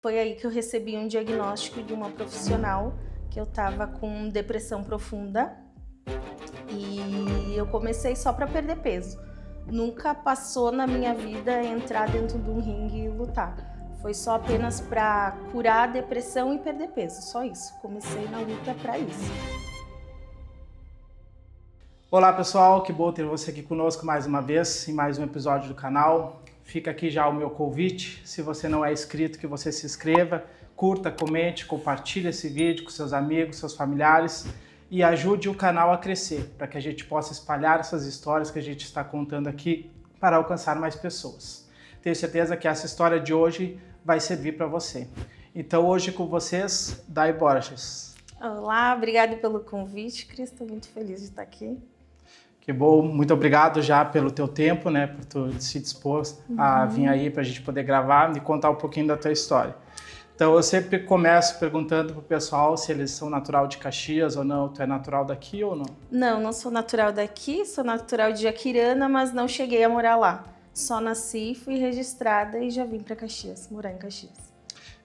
Foi aí que eu recebi um diagnóstico de uma profissional que eu estava com depressão profunda e eu comecei só para perder peso. Nunca passou na minha vida entrar dentro de um ringue e lutar. Foi só apenas para curar a depressão e perder peso, só isso. Comecei na luta para isso. Olá pessoal, que bom ter você aqui conosco mais uma vez em mais um episódio do canal. Fica aqui já o meu convite, se você não é inscrito, que você se inscreva, curta, comente, compartilhe esse vídeo com seus amigos, seus familiares e ajude o canal a crescer, para que a gente possa espalhar essas histórias que a gente está contando aqui para alcançar mais pessoas. Tenho certeza que essa história de hoje vai servir para você. Então hoje com vocês, Dai Borges. Olá, obrigada pelo convite, Cris, estou muito feliz de estar aqui. Que bom, muito obrigado já pelo teu tempo, né, por tu se dispor a vir aí para a gente poder gravar e contar um pouquinho da tua história. Então eu sempre começo perguntando pro pessoal se eles são natural de Caxias ou não. Tu é natural daqui ou não? Não, não sou natural daqui, sou natural de Jaquirana, mas não cheguei a morar lá. Só nasci, fui registrada e já vim para Caxias, morar em Caxias.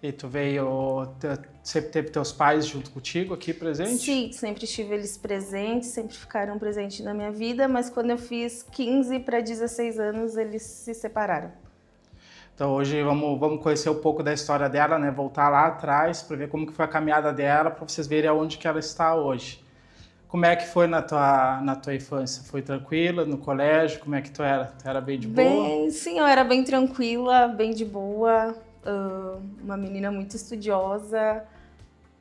E tu veio, sempre teve teus pais junto contigo aqui presente? Sim, sempre tive eles presentes, sempre ficaram presentes na minha vida, mas quando eu fiz 15 para 16 anos, eles se separaram. Então hoje vamos conhecer um pouco da história dela, né? Voltar lá atrás para ver como que foi a caminhada dela, para vocês verem aonde que ela está hoje. Como é que foi na tua infância? Foi tranquila no colégio? Como é que tu era? Tu era bem de boa? Sim, eu era bem tranquila, bem de boa, uma menina muito estudiosa,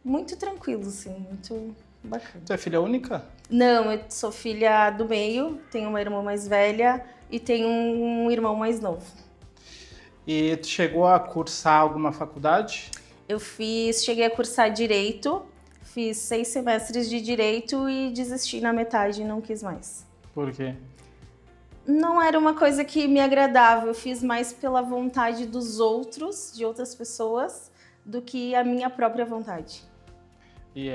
muito tranquilo, assim, muito bacana. Tu é filha única? Não, eu sou filha do meio, tenho uma irmã mais velha e tenho um irmão mais novo. E tu chegou a cursar alguma faculdade? Cheguei a cursar Direito, fiz 6 semestres de Direito e desisti na metade e não quis mais. Por quê? Não era uma coisa que me agradava, eu fiz mais pela vontade dos outros, de outras pessoas, do que a minha própria vontade. E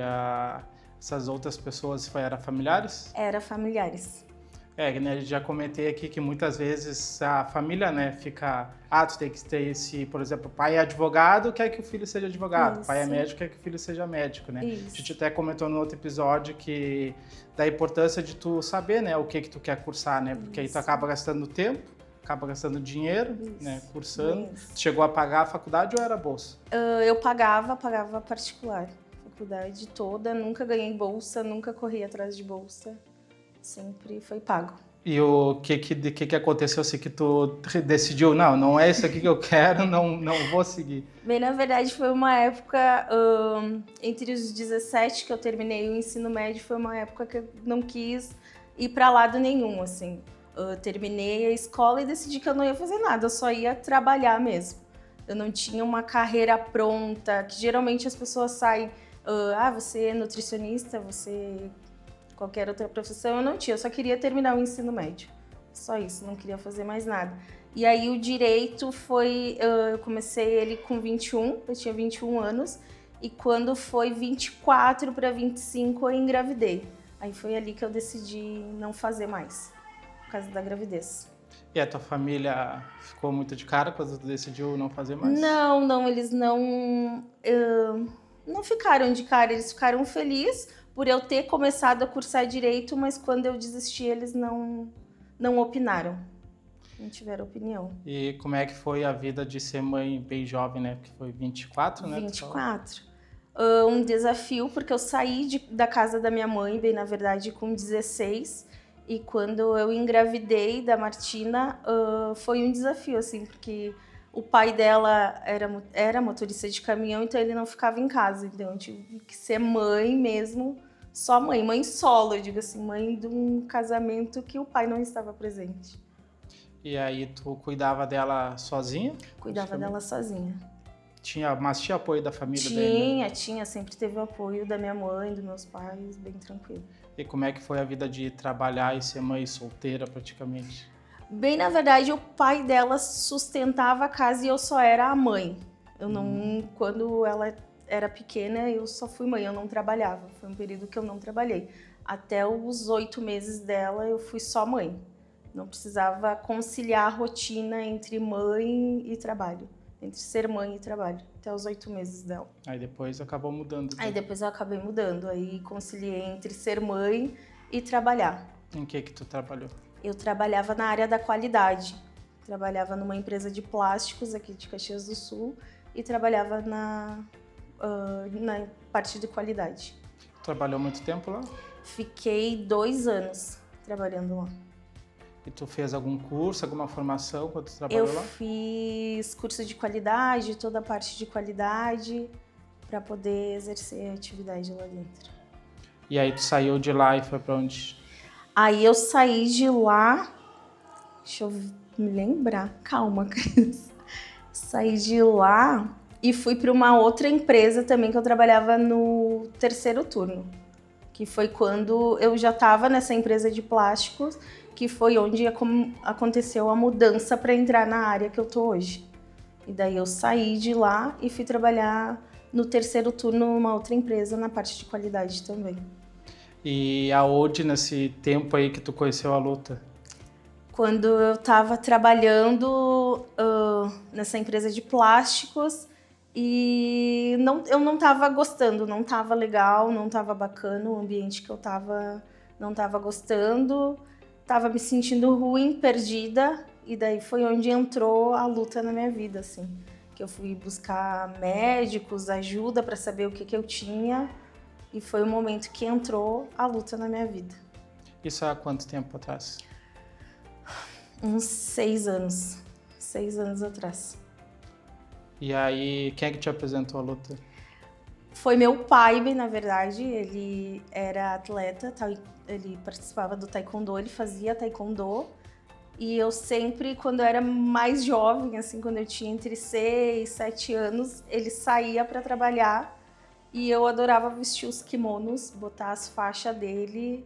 essas outras pessoas eram familiares? Era familiares. Né, já comentei aqui que muitas vezes a família, né, fica... tu tem que ter esse... Por exemplo, o pai é advogado, quer que o filho seja advogado. Isso. O pai é médico, quer que o filho seja médico, né? Isso. A gente até comentou no outro episódio que da importância de tu saber, né, o que tu quer cursar, né? Porque aí tu acaba gastando tempo, acaba gastando dinheiro, né, cursando. Isso. Tu chegou a pagar a faculdade ou era bolsa? Eu pagava particular. Faculdade toda, nunca ganhei bolsa, nunca corri atrás de bolsa. Sempre foi pago. E o que aconteceu assim que tu decidiu, não é isso aqui que eu quero, não vou seguir? Bem, na verdade foi uma época, entre os 17 que eu terminei o ensino médio, foi uma época que eu não quis ir para lado nenhum, assim. Eu terminei a escola e decidi que eu não ia fazer nada, eu só ia trabalhar mesmo. Eu não tinha uma carreira pronta, que geralmente as pessoas saem, você é nutricionista, você... qualquer outra profissão eu não tinha, eu só queria terminar o ensino médio. Só isso, não queria fazer mais nada. E aí o direito foi, eu comecei ele com 21, eu tinha 21 anos, e quando foi 24 para 25 eu engravidei. Aí foi ali que eu decidi não fazer mais, por causa da gravidez. E a tua família ficou muito de cara quando tu decidiu não fazer mais? Não, eles não ficaram de cara, eles ficaram felizes por eu ter começado a cursar Direito, mas quando eu desisti, eles não opinaram. Não tiveram opinião. E como é que foi a vida de ser mãe bem jovem, né? Porque foi 24, né? 24. Um desafio, porque eu saí da casa da minha mãe, bem na verdade, com 16. E quando eu engravidei da Martina, foi um desafio, assim, porque o pai dela era motorista de caminhão, então ele não ficava em casa. Então eu tive que ser mãe mesmo. Só mãe solo, eu digo assim, mãe de um casamento que o pai não estava presente. E aí tu cuidava dela sozinha? Cuidava dela sozinha. Mas tinha apoio da família daí, né? Tinha, sempre teve o apoio da minha mãe, dos meus pais, bem tranquilo. E como é que foi a vida de trabalhar e ser mãe solteira praticamente? Bem, na verdade, o pai dela sustentava a casa e eu só era a mãe. Eu não, quando ela era pequena, eu só fui mãe, eu não trabalhava. Foi um período que eu não trabalhei. Até os 8 meses dela, eu fui só mãe. Não precisava conciliar a rotina entre mãe e trabalho. entre ser mãe e trabalho, até os 8 meses dela. Aí depois acabou mudando. Aí depois eu acabei mudando, aí conciliei entre ser mãe e trabalhar. Em que tu trabalhou? Eu trabalhava na área da qualidade, trabalhava numa empresa de plásticos aqui de Caxias do Sul e trabalhava na parte de qualidade. Trabalhou muito tempo lá? Fiquei 2 anos trabalhando lá. E tu fez algum curso, alguma formação quando tu trabalhou lá? Eu fiz curso de qualidade, toda a parte de qualidade, para poder exercer a atividade lá dentro. E aí tu saiu de lá e foi para onde? Aí eu saí de lá, deixa eu me lembrar, calma, criança. Saí de lá e fui para uma outra empresa também que eu trabalhava no terceiro turno, que foi quando eu já estava nessa empresa de plásticos, que foi onde aconteceu a mudança para entrar na área que eu tô hoje. E daí eu saí de lá e fui trabalhar no terceiro turno numa outra empresa na parte de qualidade também. E aonde nesse tempo aí que tu conheceu a luta? Quando eu estava trabalhando nessa empresa de plásticos e eu não estava gostando, não estava legal, não estava bacana o ambiente que eu estava, não estava gostando. Tava me sentindo ruim, perdida, e daí foi onde entrou a luta na minha vida, assim. Que eu fui buscar médicos, ajuda para saber o que eu tinha, e foi o momento que entrou a luta na minha vida. Isso há quanto tempo atrás? Uns 6 anos. 6 anos atrás. E aí, quem é que te apresentou a luta? Foi meu pai, bem, na verdade, ele era atleta, ele participava do taekwondo, ele fazia taekwondo. E eu sempre, quando eu era mais jovem, assim, quando eu tinha entre 6 e 7 anos, ele saía para trabalhar e eu adorava vestir os kimonos, botar as faixas dele.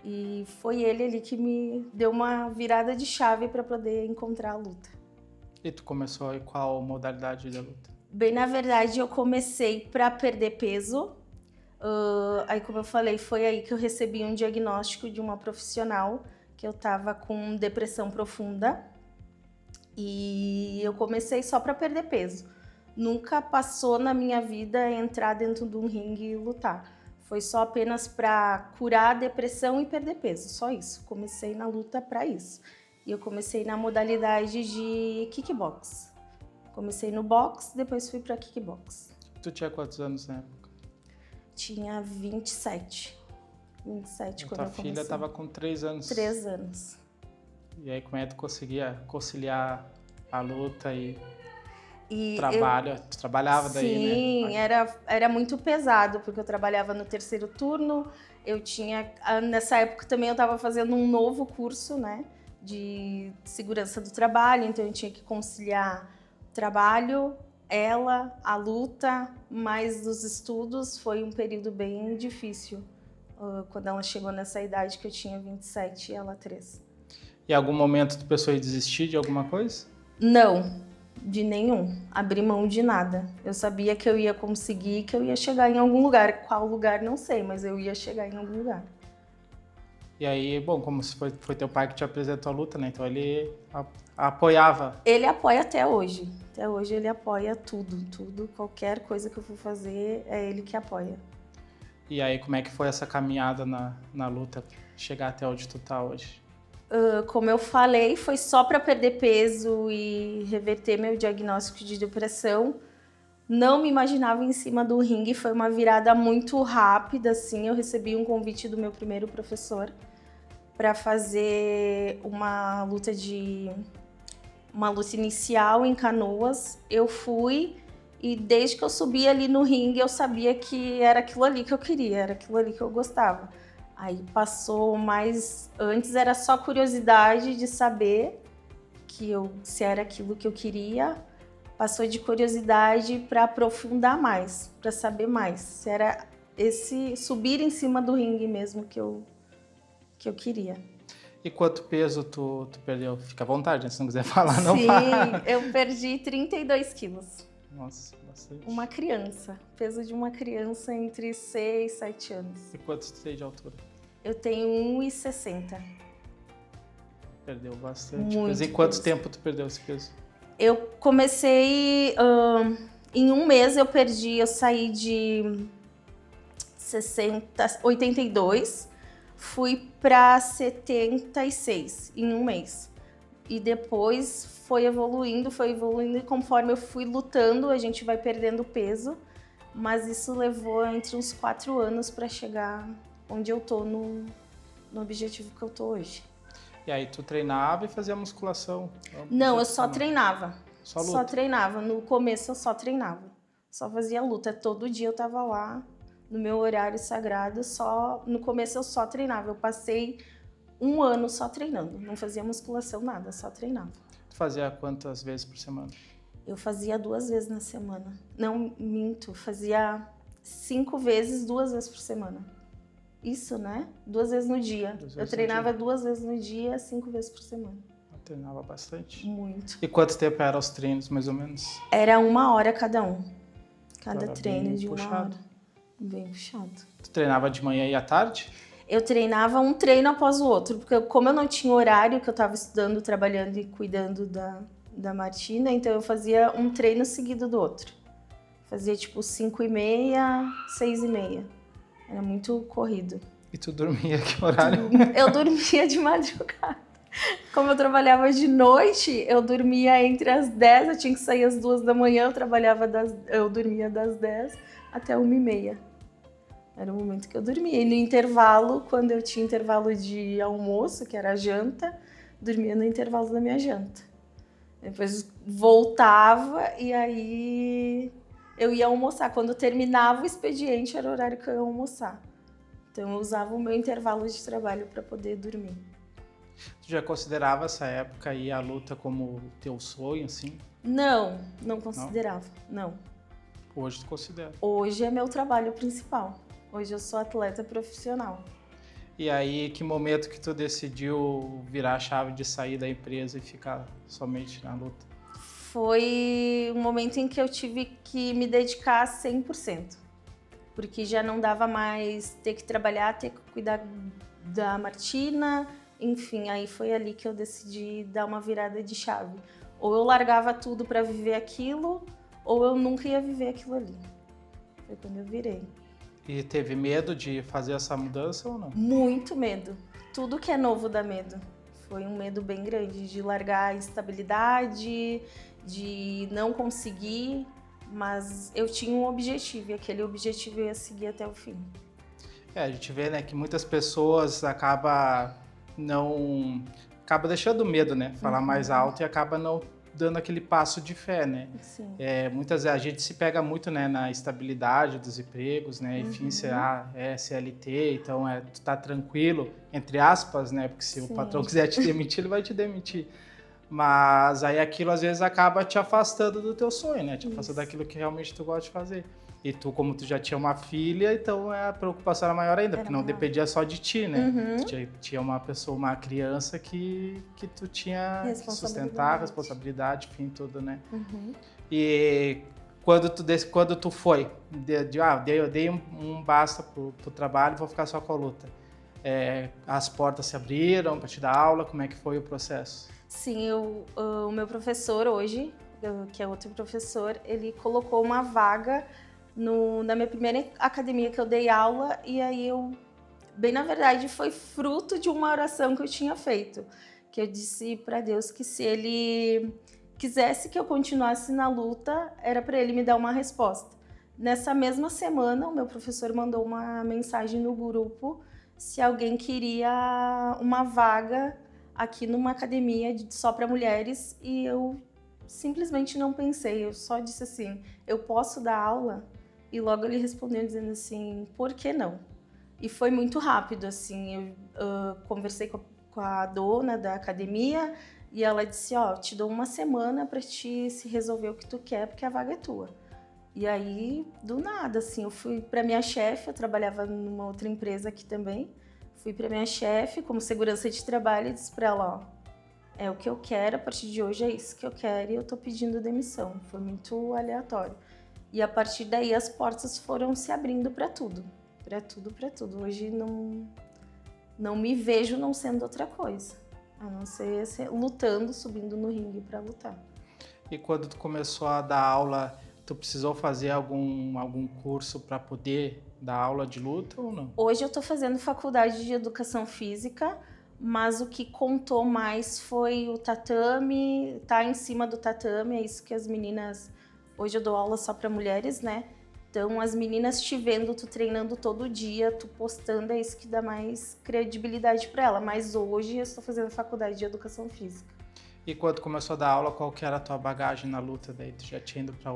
E foi ele ali que me deu uma virada de chave para poder encontrar a luta. E tu começou aí qual modalidade da luta? Bem, na verdade, eu comecei para perder peso. Aí, como eu falei, foi aí que eu recebi um diagnóstico de uma profissional que eu tava com depressão profunda. E eu comecei só para perder peso. Nunca passou na minha vida entrar dentro de um ringue e lutar. Foi só apenas para curar a depressão e perder peso, só isso. Comecei na luta para isso. E eu comecei na modalidade de kickbox. Comecei no box, depois fui para kickbox. Tu tinha quantos anos na época? Tinha 27. 27 quando eu comecei. Tua filha estava com 3 anos. 3 anos. E aí como é que tu conseguia conciliar a luta e trabalho? Tu trabalhava daí, né? Sim, era muito pesado, porque eu trabalhava no terceiro turno. Nessa época também eu estava fazendo um novo curso, né, de segurança do trabalho, então eu tinha que conciliar trabalho, a luta, mais os estudos. Foi um período bem difícil quando ela chegou nessa idade, que eu tinha 27 e ela 3. E em algum momento tu pensou em desistir de alguma coisa? Não, de nenhum. Abri mão de nada. Eu sabia que eu ia conseguir, que eu ia chegar em algum lugar. Qual lugar, não sei, mas eu ia chegar em algum lugar. E aí, bom, como se foi teu pai que te apresentou a luta, né? Então ele apoiava. Ele apoia até hoje. Até hoje ele apoia tudo. Qualquer coisa que eu for fazer, é ele que apoia. E aí, como é que foi essa caminhada na luta, chegar até onde tu tá hoje? Como eu falei, foi só para perder peso e reverter meu diagnóstico de depressão. Não me imaginava em cima do ringue, foi uma virada muito rápida, assim. Eu recebi um convite do meu primeiro professor para fazer uma luta inicial em Canoas. Eu fui e desde que eu subi ali no ringue, eu sabia que era aquilo ali que eu queria, era aquilo ali que eu gostava. Aí passou mais... Antes era só curiosidade de saber se era aquilo que eu queria. Passou de curiosidade para aprofundar mais, para saber mais. Se era esse subir em cima do ringue mesmo que eu queria. E quanto peso tu perdeu? Fica à vontade, né? Se não quiser falar, não Sim, fala. eu perdi 32 quilos. Nossa, bastante. Uma criança. Peso de uma criança entre 6 e 7 anos. E quanto tu tem de altura? Eu tenho 1,60. Perdeu bastante Muito peso. E quanto peso. tempo tu perdeu esse peso? Eu comecei, em um mês eu saí de 82, fui para 76 em um mês. E depois foi evoluindo e conforme eu fui lutando, a gente vai perdendo peso. Mas isso levou entre uns 4 anos para chegar onde eu tô no objetivo que eu tô hoje. E aí tu treinava e fazia musculação? Não, eu só treinava. Só luta? Só treinava. No começo eu só treinava. Só fazia luta. Todo dia eu tava lá no meu horário sagrado. No começo eu só treinava. Eu passei um ano só treinando. Não fazia musculação, nada. Só treinava. Tu fazia quantas vezes por semana? Eu fazia 2 vezes na semana. Não, minto. Fazia 5 vezes, 2 vezes por semana. Isso, né? 2 vezes no dia. Eu treinava 2 vezes no dia, 5 vezes por semana. Eu treinava bastante? Muito. E quanto tempo eram os treinos, mais ou menos? Era 1 hora cada um. Cada Era treino de 1 puxado. hora. Bem puxado. Tu treinava de manhã e à tarde? Eu treinava um treino após o outro, porque como eu não tinha horário, que eu estava estudando, trabalhando e cuidando da Martina, então eu fazia um treino seguido do outro. Fazia tipo 5h30, 6h30. Era muito corrido. E tu dormia que horário? Eu dormia de madrugada. Como eu trabalhava de noite, eu dormia entre as 10, eu tinha que sair às 2 da manhã, eu dormia das 10 até 1h30. Era o momento que eu dormia. E no intervalo, quando eu tinha intervalo de almoço, que era a janta, dormia no intervalo da minha janta. Depois voltava e aí eu ia almoçar. Quando terminava o expediente, era o horário que eu ia almoçar. Então eu usava o meu intervalo de trabalho para poder dormir. Tu já considerava essa época aí a luta como teu sonho, assim? Não considerava, não. Hoje tu considera? Hoje é meu trabalho principal. Hoje eu sou atleta profissional. E aí, que momento que tu decidiu virar a chave de sair da empresa e ficar somente na luta? Foi um momento em que eu tive que me dedicar 100%. Porque já não dava mais ter que trabalhar, ter que cuidar da Martina. Enfim, aí foi ali que eu decidi dar uma virada de chave. Ou eu largava tudo para viver aquilo, ou eu nunca ia viver aquilo ali. Foi quando eu virei. E teve medo de fazer essa mudança ou não? Muito medo. Tudo que é novo dá medo. Foi um medo bem grande de largar a estabilidade, de não conseguir, mas eu tinha um objetivo e aquele objetivo eu ia seguir até o fim. A gente vê, né, que muitas pessoas acaba deixando medo, né, falar mais alto e acaba não dando aquele passo de fé, né? Sim. Muitas vezes a gente se pega muito, né, na estabilidade dos empregos, né? Enfim, você é CLT, então tu tá tranquilo, entre aspas, né? Porque se Sim. o patrão quiser te demitir, ele vai te demitir. Mas aí aquilo às vezes acaba te afastando do teu sonho, né? Te afastando daquilo que realmente tu gosta de fazer. E tu, como tu já tinha uma filha, então a preocupação era maior ainda, porque não dependia só de ti, né? Tu tinha uma pessoa, uma criança que tu tinha que sustentar, responsabilidade, enfim, tudo, né? E quando tu foi, eu dei um basta pro trabalho, vou ficar só com a luta. As portas se abriram para te dar aula, como é que foi o processo? Sim, o meu professor hoje, que é outro professor, ele colocou uma vaga na minha primeira academia que eu dei aula, e aí bem na verdade foi fruto de uma oração que eu tinha feito, que eu disse para Deus que se ele quisesse que eu continuasse na luta, era para ele me dar uma resposta. Nessa mesma semana, o meu professor mandou uma mensagem no grupo se alguém queria uma vaga aqui numa academia só para mulheres, e eu simplesmente não pensei, eu só disse assim, eu posso dar aula? E logo ele respondeu dizendo assim, por que não? E foi muito rápido, assim, eu conversei com a dona da academia e ela disse, te dou uma semana para te se resolver o que tu quer, porque a vaga é tua. E aí, do nada, assim, eu fui para minha chefe, eu trabalhava numa outra empresa aqui também, fui para minha chefe como segurança de trabalho e disse para ela, é o que eu quero, a partir de hoje é isso que eu quero e eu tô pedindo demissão. Foi muito aleatório. E a partir daí as portas foram se abrindo para tudo. Hoje não me vejo não sendo outra coisa, a não ser lutando, subindo no ringue para lutar. E quando tu começou a dar aula, tu precisou fazer algum curso para poder dar aula de luta ou não? Hoje eu estou fazendo faculdade de educação física, mas o que contou mais foi o tatame, tá em cima do tatame, é isso que as meninas... Hoje eu dou aula só para mulheres, né? Então as meninas te vendo, tu treinando todo dia, tu postando, é isso que dá mais credibilidade para ela. Mas hoje eu estou fazendo faculdade de educação física. E quando começou a dar aula, qual que era a tua bagagem na luta? Daí tu já tinha ido para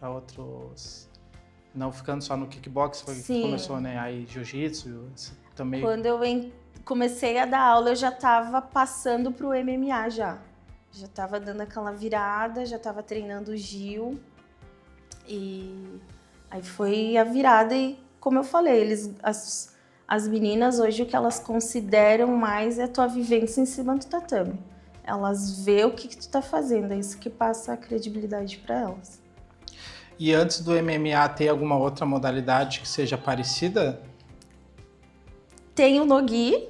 outros... Não ficando só no kickbox, foi que começou, né? Aí jiu-jitsu também. Quando eu comecei a dar aula, eu já estava passando pro MMA já. Já estava dando aquela virada, já estava treinando o Gil. E aí foi a virada e, como eu falei, as meninas hoje o que elas consideram mais é a tua vivência em cima do tatame. Elas vê o que tu tá fazendo, é isso que passa a credibilidade para elas. E antes do MMA, tem alguma outra modalidade que seja parecida? Tem o Nogi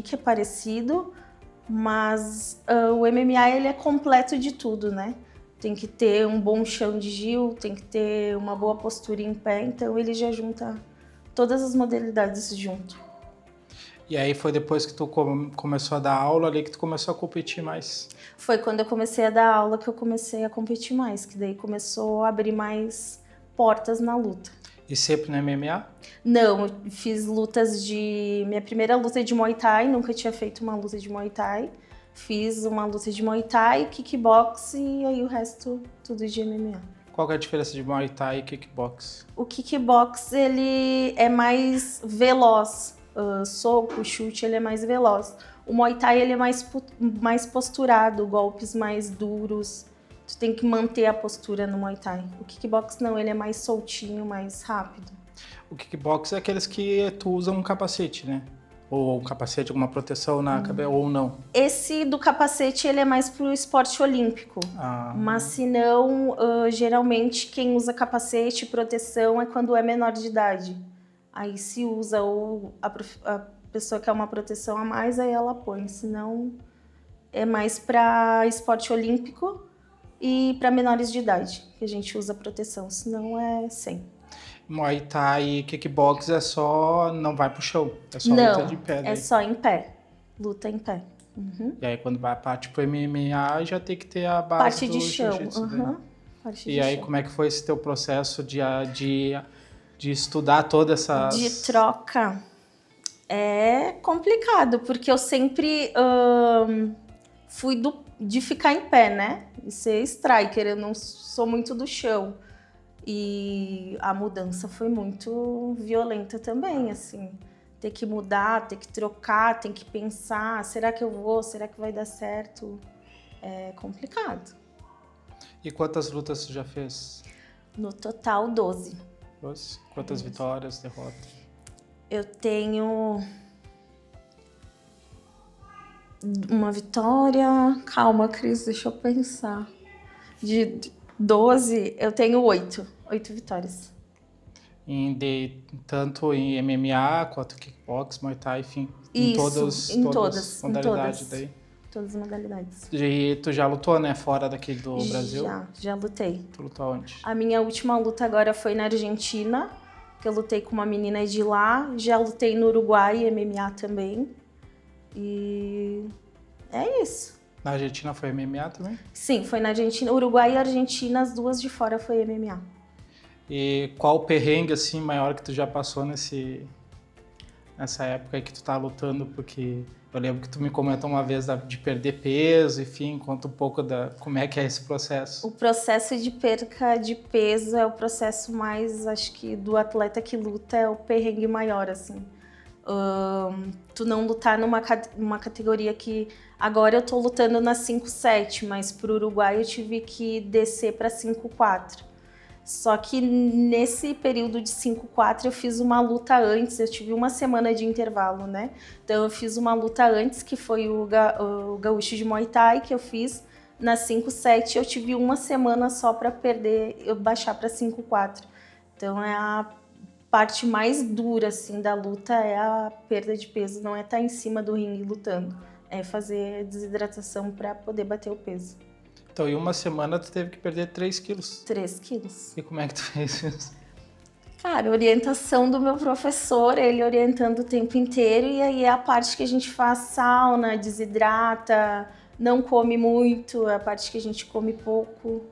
que é parecido, mas o MMA ele é completo de tudo, né? Tem que ter um bom chão de Gil, tem que ter uma boa postura em pé, então ele já junta todas as modalidades junto. E aí foi depois que tu começou a dar aula ali que tu começou a competir mais? Foi quando eu comecei a dar aula que eu comecei a competir mais, que daí começou a abrir mais portas na luta. E sempre no MMA? Não, eu fiz lutas de... Minha primeira luta é de Muay Thai, nunca tinha feito uma luta de Muay Thai. Fiz uma luta de Muay Thai, kickbox e aí o resto tudo de MMA. Qual que é a diferença de Muay Thai e kickbox? O kickbox, ele é mais veloz. Soco, chute, ele é mais veloz. O Muay Thai, ele é mais posturado, golpes mais duros. Tu tem que manter a postura no Muay Thai. O kickbox não, ele é mais soltinho, mais rápido. O kickbox é aqueles que tu usa um capacete, né? Ou um capacete, alguma proteção na cabeça, ou não? Esse do capacete, ele é mais pro esporte olímpico. Mas se não, geralmente quem usa capacete e proteção é quando é menor de idade. Aí se usa ou a pessoa quer uma proteção a mais, aí ela põe. Senão é mais para esporte olímpico e para menores de idade que a gente usa proteção, senão é sem. Muay Thai e kickbox é só... não vai pro chão, é só luta de pé. Não, é só em pé, luta em pé. Uhum. E aí quando vai a parte pro MMA já tem que ter a base parte do de chão. jiu-jitsu, né? Parte e de aí chão. como é que foi esse teu processo de estudar todas essas... De troca é complicado, porque eu sempre fui de ficar em pé, né? E ser striker, eu não sou muito do chão. E a mudança foi muito violenta também, assim. Ter que mudar, ter que trocar, tem que pensar, será que eu vou, será que vai dar certo? É complicado. E quantas lutas você já fez? No total, 12. 12? Quantas vitórias, derrotas? Eu tenho uma vitória... Calma, Cris, deixa eu pensar. De 12, eu tenho 8 vitórias. Tanto em MMA quanto kickbox, Muay Thai, enfim. Isso, em todas as modalidades daí. Todas as modalidades. E tu já lutou, né? Fora daqui do Brasil? Já lutei. Tu lutou onde? A minha última luta agora foi na Argentina, que eu lutei com uma menina de lá. Já lutei no Uruguai, MMA também. E é isso. Na Argentina foi MMA também? Sim, foi na Argentina. Uruguai e Argentina, as duas de fora foi MMA. E qual o perrengue, assim, maior que tu já passou nessa época aí que tu tá lutando? Porque eu lembro que tu me comentou uma vez de perder peso, enfim, conta um pouco como é que é esse processo. O processo de perca de peso é o processo mais, acho que, do atleta que luta, é o perrengue maior, assim. Tu não lutar numa categoria que... Agora eu tô lutando na 5-7, mas pro Uruguai eu tive que descer pra 5-4. Só que nesse período de 5-4 eu fiz uma luta antes, eu tive uma semana de intervalo, né? Então eu fiz uma luta antes, que foi o gaúcho de Muay Thai, que eu fiz na 5-7. Eu tive uma semana só para eu baixar para 5-4. Então é a parte mais dura, assim, da luta, é a perda de peso, não é estar em cima do ringue lutando. É fazer desidratação para poder bater o peso. Então, em uma semana, tu teve que perder 3 quilos. 3 quilos. E como é que tu fez isso? Cara, orientação do meu professor, ele orientando o tempo inteiro, e aí é a parte que a gente faz sauna, desidrata, não come muito, é a parte que a gente come pouco.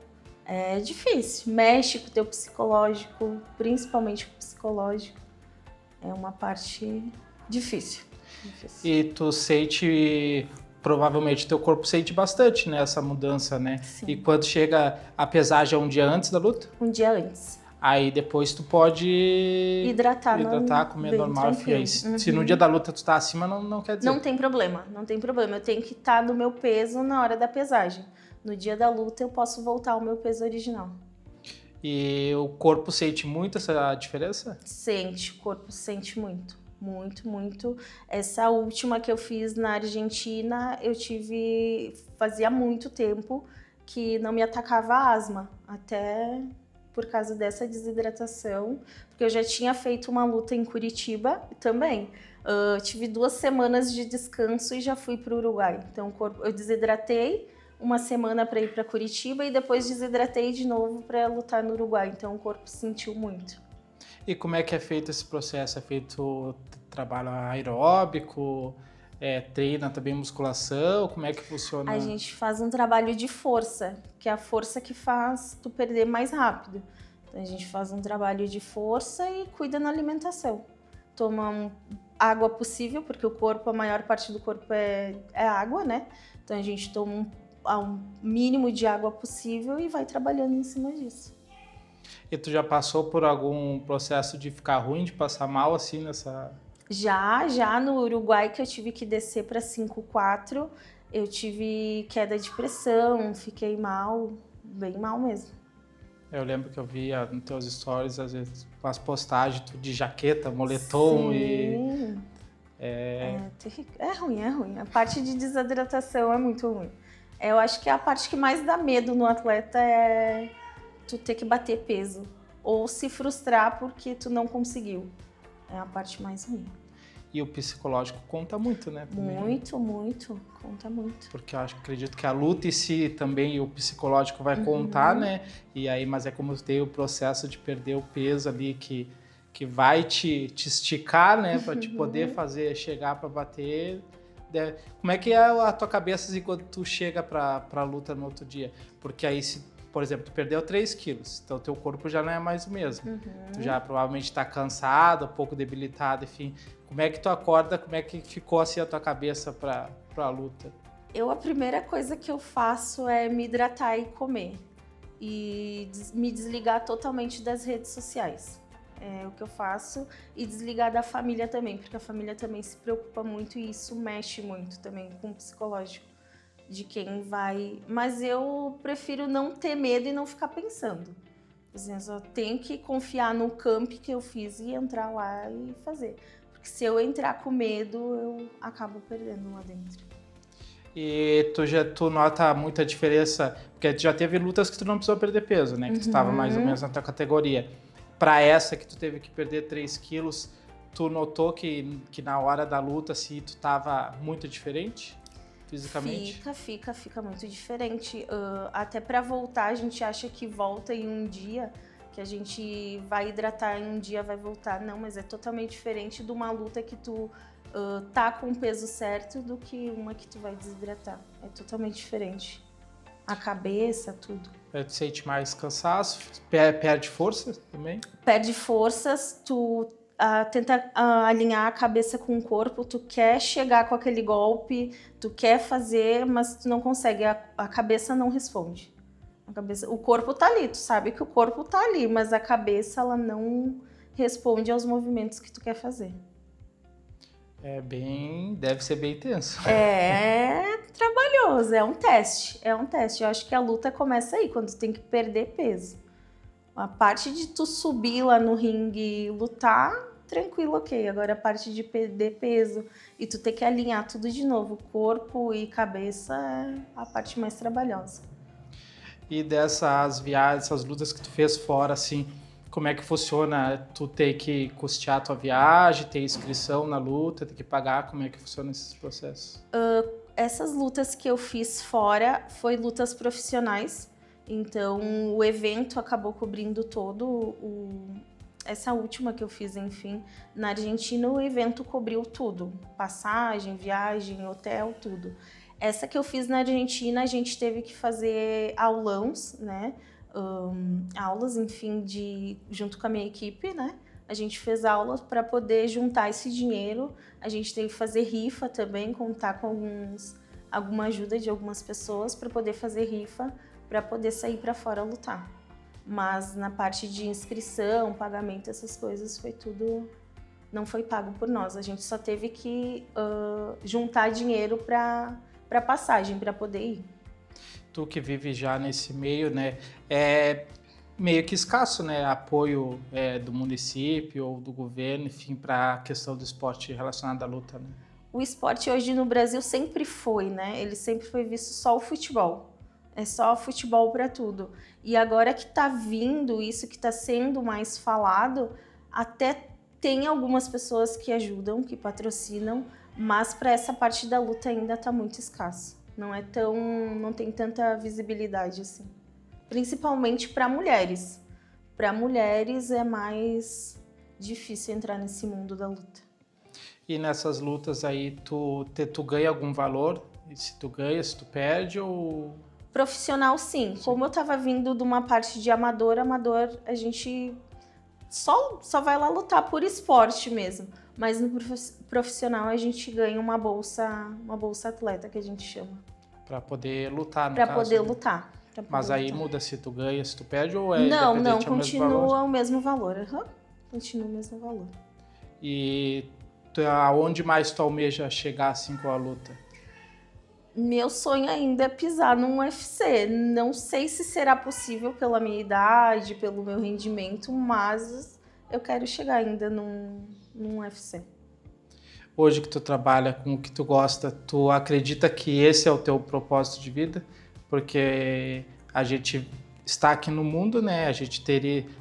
É difícil, mexe com o teu psicológico, principalmente com o psicológico. É uma parte difícil. E tu sente, provavelmente teu corpo sente bastante, né, essa mudança, né? Sim. E quando chega a pesagem, é um dia antes da luta? Um dia antes. Aí depois tu pode Hidratar, comer bem normal. tranquilo. Aí, se no dia da luta tu tá acima, não quer dizer. Não tem problema, não tem problema. Eu tenho que estar no meu peso na hora da pesagem. No dia da luta eu posso voltar ao meu peso original. E o corpo sente muito essa diferença? Sente, o corpo sente muito. Muito, muito. Essa última que eu fiz na Argentina, fazia muito tempo que não me atacava a asma, até por causa dessa desidratação, porque eu já tinha feito uma luta em Curitiba também. Tive 2 semanas de descanso e já fui para o Uruguai. Então eu desidratei uma semana para ir para Curitiba e depois desidratei de novo para lutar no Uruguai. Então o corpo sentiu muito. E como é que é feito esse processo? É feito trabalho aeróbico? Treina também musculação? Como é que funciona? A gente faz um trabalho de força, que é a força que faz tu perder mais rápido. Então a gente faz um trabalho de força e cuida na alimentação. Toma água possível, porque o corpo, a maior parte do corpo é água, né? Então a gente toma um mínimo de água possível e vai trabalhando em cima disso. E tu já passou por algum processo de ficar ruim, de passar mal assim nessa... Já no Uruguai, que eu tive que descer para 5,4, eu tive queda de pressão, fiquei mal, bem mal mesmo. Eu lembro que eu via nos teus stories, às vezes, as postagens de jaqueta, moletom. Sim. É ruim, é ruim. A parte de desidratação é muito ruim. Eu acho que a parte que mais dá medo no atleta é tu ter que bater peso ou se frustrar porque tu não conseguiu. É a parte mais ruim. E o psicológico conta muito, né? Também, muito, muito. Conta muito. Porque eu acredito que a luta em si também, o psicológico vai contar, né? E aí, mas é como tem o processo de perder o peso ali que vai te esticar, né? Para te poder chegar para bater. Como é que é a tua cabeça assim, quando tu chega para a luta no outro dia? Porque aí, por exemplo, tu perdeu 3 quilos, então teu corpo já não é mais o mesmo. Tu já provavelmente está cansado, um pouco debilitado, enfim. Como é que tu acorda? Como é que ficou assim a tua cabeça para a luta? A primeira coisa que eu faço é me hidratar e comer. E me desligar totalmente das redes sociais. É o que eu faço. E desligar da família também, porque a família também se preocupa muito e isso mexe muito também com o psicológico de quem vai... Mas eu prefiro não ter medo e não ficar pensando. Eu só tenho que confiar no camp que eu fiz e entrar lá e fazer. Porque se eu entrar com medo, eu acabo perdendo lá dentro. E tu nota muita diferença, porque tu já teve lutas que tu não precisou perder peso, né? Que tu estava mais ou menos na tua categoria. Para essa que tu teve que perder 3 quilos, tu notou que na hora da luta, assim, tu estava muito diferente? Fisicamente? Fica muito diferente. Até para voltar, a gente acha que volta em um dia, que a gente vai hidratar em um dia, vai voltar. Não, mas é totalmente diferente de uma luta que tu tá com o peso certo do que uma que tu vai desidratar. É totalmente diferente. A cabeça, tudo. Tu sente mais cansaço? Perde força também? Perde forças, tu... tenta alinhar a cabeça com o corpo, tu quer chegar com aquele golpe, tu quer fazer, mas tu não consegue, a cabeça não responde. O corpo tá ali, tu sabe que o corpo tá ali, mas a cabeça ela não responde aos movimentos que tu quer fazer. Deve ser bem tenso. É trabalhoso, é um teste. Eu acho que a luta começa aí, quando tu tem que perder peso. A parte de tu subir lá no ringue e lutar, tranquilo, ok. Agora a parte de perder peso e tu ter que alinhar tudo de novo, corpo e cabeça, é a parte mais trabalhosa. E dessas viagens, essas lutas que tu fez fora, assim, como é que funciona? Tu tem que custear a tua viagem, ter inscrição na luta, tem que pagar, como é que funciona esses processos? Essas lutas que eu fiz fora foi lutas profissionais, então o evento acabou cobrindo essa última que eu fiz, enfim, na Argentina o evento cobriu tudo, passagem, viagem, hotel, tudo. Essa que eu fiz na Argentina a gente teve que fazer aulões, né, aulas, enfim, junto com a minha equipe, né, a gente fez aulas para poder juntar esse dinheiro. A gente teve que fazer rifa também, contar com alguma ajuda de algumas pessoas para poder fazer rifa, para poder sair para fora lutar. Mas na parte de inscrição, pagamento, essas coisas, foi tudo... não foi pago por nós. A gente só teve que juntar dinheiro para passagem, para poder ir. Tu que vive já nesse meio, né, é meio que escasso, né, apoio do município ou do governo, enfim, para a questão do esporte relacionado à luta, né? O esporte hoje no Brasil sempre foi, né? Ele sempre foi visto só o futebol. É só futebol para tudo. E agora que tá vindo isso, que tá sendo mais falado, até tem algumas pessoas que ajudam, que patrocinam, mas para essa parte da luta ainda tá muito escasso. Não tem tanta visibilidade assim. Principalmente para mulheres. Para mulheres é mais difícil entrar nesse mundo da luta. E nessas lutas aí, tu ganha algum valor? E se tu ganha, se tu perde ou... Profissional, sim. Como eu tava vindo de uma parte de amador, a gente só vai lá lutar por esporte mesmo. Mas no profissional a gente ganha uma bolsa atleta, que a gente chama. Para poder lutar, no caso. Para poder lutar. Mas aí muda se tu ganha, se tu perde ou é Não, independente, continua o mesmo valor. Continua o mesmo valor. E aonde mais tu almeja chegar assim com a luta? Meu sonho ainda é pisar num UFC. Não sei se será possível pela minha idade, pelo meu rendimento, mas eu quero chegar ainda num UFC. Hoje que tu trabalha com o que tu gosta, tu acredita que esse é o teu propósito de vida? Porque a gente está aqui no mundo, né? A gente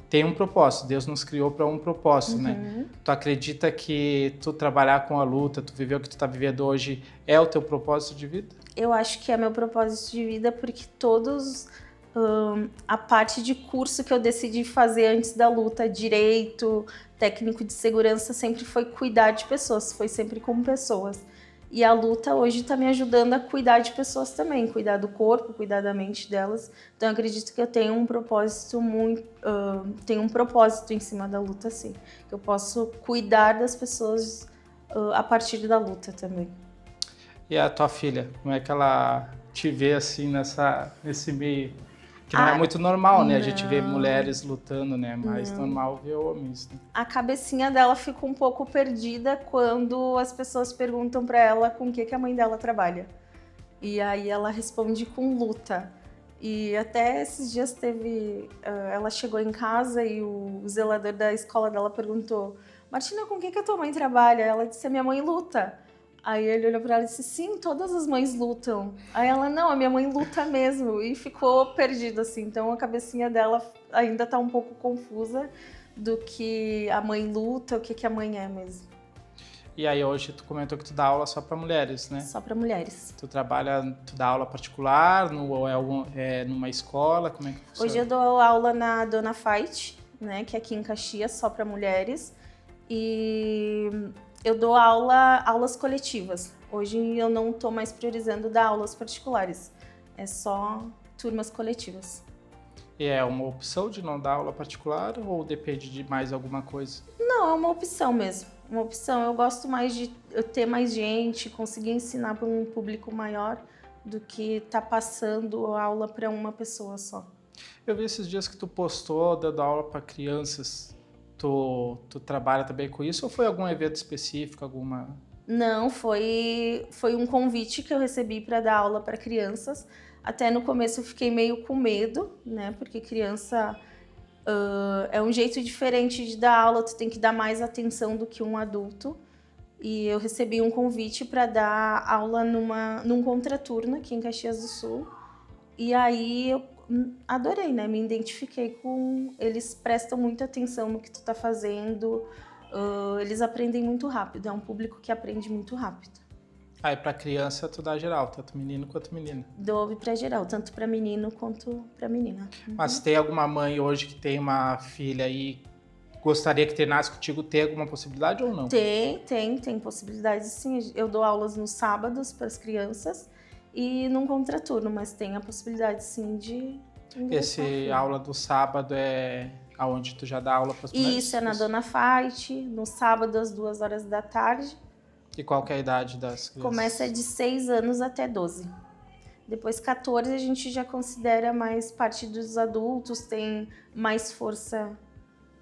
tem um propósito. Deus nos criou para um propósito, né? Tu acredita que tu trabalhar com a luta, tu viver o que tu está vivendo hoje, é o teu propósito de vida? Eu acho que é meu propósito de vida porque a parte de curso que eu decidi fazer antes da luta, direito, técnico de segurança, sempre foi cuidar de pessoas, foi sempre com pessoas. E a luta hoje está me ajudando a cuidar de pessoas também, cuidar do corpo, cuidar da mente delas. Então eu acredito que eu tenho um propósito tenho um propósito em cima da luta, sim. Que eu posso cuidar das pessoas a partir da luta também. E a tua filha, como é que ela te vê assim nesse meio? Que não é muito normal, né? Não. A gente vê mulheres lutando, né? Mais normal ver homens. Né? A cabecinha dela fica um pouco perdida quando as pessoas perguntam pra ela com o que a mãe dela trabalha. E aí ela responde com luta. E até esses dias ela chegou em casa e o zelador da escola dela perguntou: Martina, com o que a tua mãe trabalha? Ela disse: a minha mãe luta. Aí ele olhou pra ela e disse: sim, todas as mães lutam. Aí ela: não, a minha mãe luta mesmo. E ficou perdida, assim. Então a cabecinha dela ainda tá um pouco confusa do que a mãe luta, o que a mãe é mesmo. E aí hoje tu comentou que tu dá aula só para mulheres, né? Só para mulheres. Tu dá aula particular ou numa escola? Como é que funciona? Hoje eu dou aula na Dona Fight, né? Que é aqui em Caxias, só para mulheres. E eu dou aulas coletivas. Hoje eu não estou mais priorizando dar aulas particulares. É só turmas coletivas. E é uma opção de não dar aula particular ou depende de mais alguma coisa? Não, é uma opção mesmo. Uma opção. Eu gosto mais de ter mais gente, conseguir ensinar para um público maior do que estar passando aula para uma pessoa só. Eu vi esses dias que tu postou dando aula para crianças. Tu trabalha também com isso ou foi algum evento específico, alguma... Não, foi um convite que eu recebi para dar aula para crianças. Até no começo eu fiquei meio com medo, né? Porque criança é um jeito diferente de dar aula, tu tem que dar mais atenção do que um adulto. E eu recebi um convite para dar aula num contraturno aqui em Caxias do Sul. E aí eu adorei, né? Me identifiquei com... Eles prestam muita atenção no que tu tá fazendo. Eles aprendem muito rápido. É um público que aprende muito rápido. Aí para criança tu dá geral, tanto menino quanto menina. Dou para geral, tanto para menino quanto para menina. Mas tem alguma mãe hoje que tem uma filha aí, gostaria que treinasse contigo, tem alguma possibilidade ou não? Tem possibilidades sim. Eu dou aulas nos sábados para as crianças e num contraturno, mas tem a possibilidade sim de ingressar. Esse aula do sábado é aonde tu já dá aula para as mulheres? Isso, é na Dona Fight, no sábado às 2h da tarde. E qual que é a idade das crianças? Começa de 6 anos até 12. Depois 14 a gente já considera mais parte dos adultos, tem mais força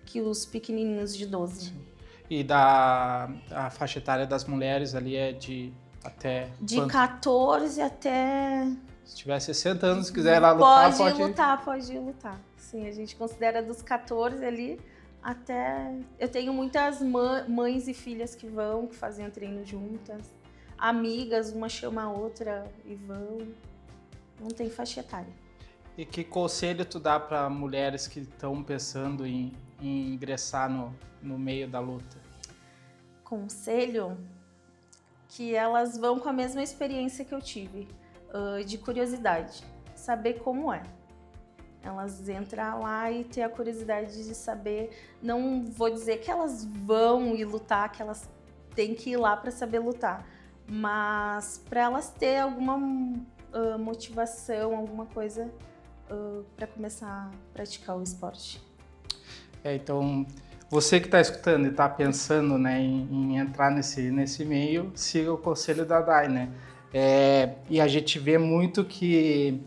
que os pequenininhos de 12. Sim. E a faixa etária das mulheres ali é de até De quanto? 14 até... Se tiver 60 anos, quiser ir lá lutar, Pode ir lutar. Sim, a gente considera dos 14 ali até... Eu tenho muitas mães e filhas que vão, que fazem o treino juntas. Amigas, uma chama a outra e vão. Não tem faixa etária. E que conselho tu dá para mulheres que estão pensando em ingressar no meio da luta? Conselho que elas vão com a mesma experiência que eu tive, de curiosidade, saber como é. Elas entrar lá e ter a curiosidade de saber. Não vou dizer que elas vão ir lutar, que elas têm que ir lá para saber lutar, mas para elas ter alguma motivação, alguma coisa para começar a praticar o esporte. Então, você que está escutando e está pensando, né, em entrar nesse meio, siga o conselho da Dai, né? E a gente vê muito que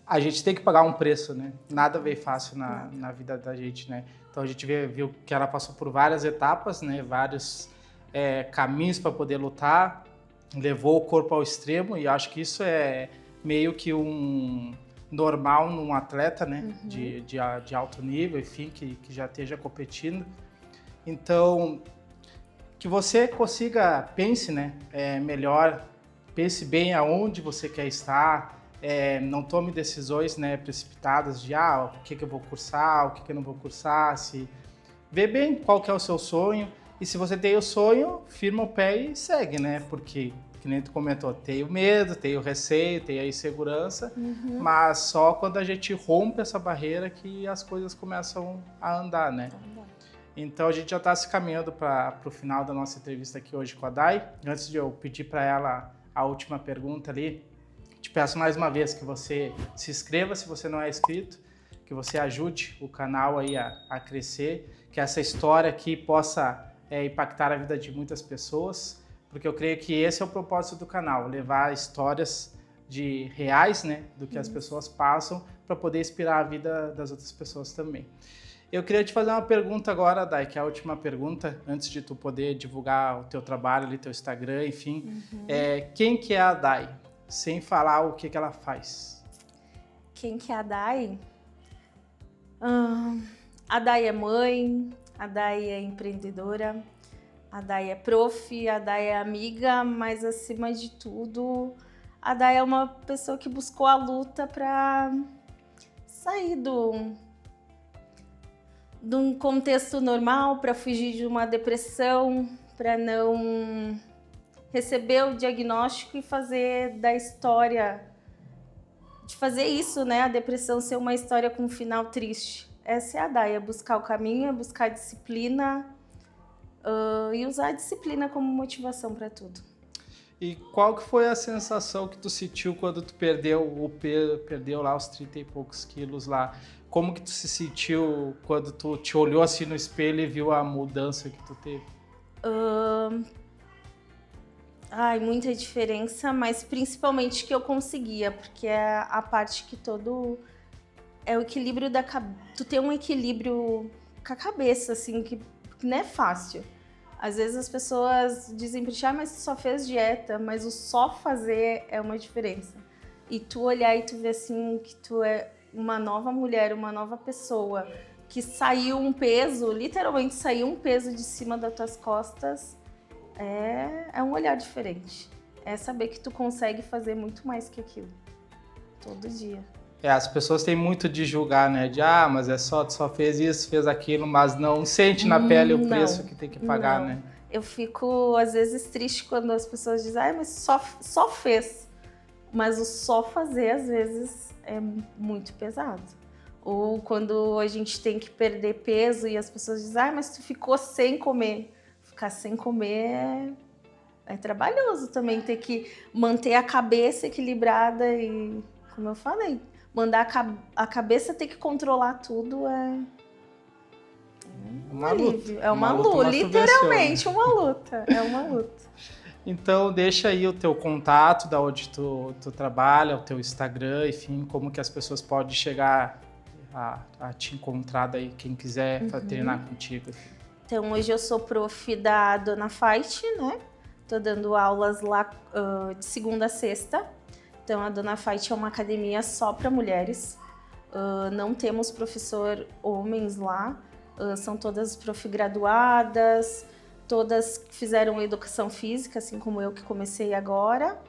a gente tem que pagar um preço, né? Nada veio fácil na vida da gente, né? Então a gente viu que ela passou por várias etapas, né? Vários caminhos para poder lutar, levou o corpo ao extremo e acho que isso é meio que um normal num atleta, né? De alto nível, enfim, que já esteja competindo. Então, que você consiga, pense, né? Melhor, pense bem aonde você quer estar. Não tome decisões, né, precipitadas de o que eu vou cursar, o que eu não vou cursar. Vê bem qual que é o seu sonho e se você tem o sonho, firma o pé e segue, né? Porque, que nem tu comentou, tem o medo, tem o receio, tem a insegurança, mas só quando a gente rompe essa barreira que as coisas começam a andar, né? Então a gente já está se caminhando para o final da nossa entrevista aqui hoje com a Dai. Antes de eu pedir para ela a última pergunta ali, te peço mais uma vez que você se inscreva se você não é inscrito, que você ajude o canal aí a crescer, que essa história aqui possa impactar a vida de muitas pessoas, porque eu creio que esse é o propósito do canal, levar histórias reais, né, do que as pessoas passam para poder inspirar a vida das outras pessoas também. Eu queria te fazer uma pergunta agora, Dai, que é a última pergunta, antes de tu poder divulgar o teu trabalho ali, teu Instagram, enfim. Quem que é a Dai? Sem falar o que ela faz. Quem que é a Dai? A Dai é mãe, a Dai é empreendedora, a Dai é prof, a Dai é amiga, mas acima de tudo, a Dai é uma pessoa que buscou a luta para sair de um contexto normal, para fugir de uma depressão, para não receber o diagnóstico e fazer da história, de fazer isso, né? A depressão ser uma história com um final triste. Essa é a Dai, é buscar o caminho, é buscar a disciplina e usar a disciplina como motivação para tudo. E qual que foi a sensação que tu sentiu quando tu perdeu lá os 30 e poucos quilos lá? Como que tu se sentiu quando tu te olhou assim no espelho e viu a mudança que tu teve? Muita diferença, mas principalmente que eu conseguia, porque é a parte que é o equilíbrio da cabeça. Tu tem um equilíbrio com a cabeça, assim, que não é fácil. Às vezes as pessoas dizem pra ti, mas tu só fez dieta, mas o só fazer é uma diferença. E tu olhar e tu ver assim que tu é uma nova mulher, uma nova pessoa, que saiu um peso, literalmente saiu um peso de cima das tuas costas, é um olhar diferente. É saber que tu consegue fazer muito mais que aquilo, todo dia. As pessoas têm muito de julgar, né? Mas tu só fez isso, fez aquilo, mas não sente na pele o preço que tem que pagar, né? Eu fico, às vezes, triste quando as pessoas dizem, mas só fez. Mas o só fazer, às vezes, é muito pesado. Ou quando a gente tem que perder peso e as pessoas dizem, mas tu ficou sem comer. Ficar sem comer é trabalhoso também, ter que manter a cabeça equilibrada e, como eu falei, mandar a cabeça ter que controlar tudo uma luta. É uma luta, literalmente uma luta. É uma luta. Então, deixa aí o teu contato, da onde tu trabalha, o teu Instagram, enfim, como que as pessoas podem chegar a te encontrar daí, quem quiser treinar contigo. Então, hoje eu sou prof da Dona Fight, né? Tô dando aulas lá de segunda a sexta. Então, a Dona Fight é uma academia só para mulheres. Não temos professor homens lá. São todas prof graduadas, todas fizeram educação física, assim como eu que comecei agora.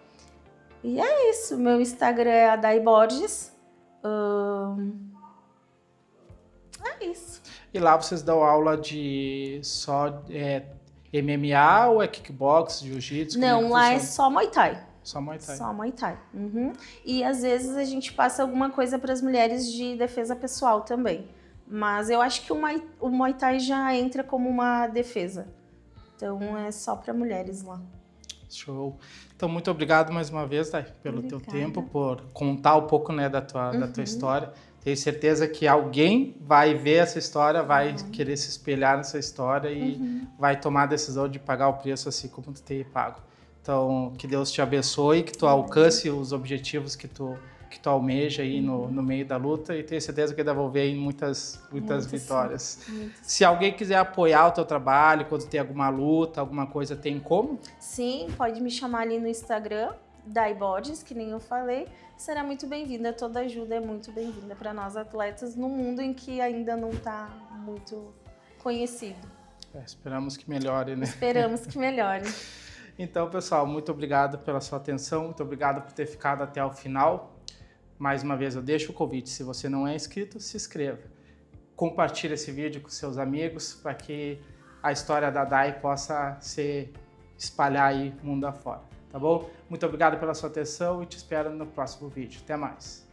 E é isso. Meu Instagram é a Day Borges. É isso. E lá vocês dão aula de só MMA ou é kickbox, jiu-jitsu? Não, lá é só Muay Thai. Só Muay Thai. Só Muay Thai. E às vezes a gente passa alguma coisa para as mulheres de defesa pessoal também. Mas eu acho que o Muay Thai já entra como uma defesa. Então é só para mulheres lá. Show. Então, muito obrigado mais uma vez, Day, pelo teu tempo, por contar um pouco, né, da tua história. Tenho certeza que alguém vai ver essa história, vai querer se espelhar nessa história e vai tomar a decisão de pagar o preço assim como tu tem pago. Então, que Deus te abençoe, que tu alcance os objetivos que tu almeja aí no meio da luta e tenho certeza que ainda vou ver aí muitas vitórias. Se alguém quiser apoiar o teu trabalho, quando tem alguma luta, alguma coisa, tem como? Sim, pode me chamar ali no Instagram, Day Borges, que nem eu falei. Será muito bem-vinda, toda ajuda é muito bem-vinda para nós atletas no mundo em que ainda não está muito conhecido. Esperamos que melhore, né? Esperamos que melhore. Então, pessoal, muito obrigado pela sua atenção, muito obrigado por ter ficado até o final. Mais uma vez, eu deixo o convite, se você não é inscrito, se inscreva. Compartilhe esse vídeo com seus amigos para que a história da Day possa se espalhar aí mundo afora, tá bom? Muito obrigado pela sua atenção e te espero no próximo vídeo. Até mais!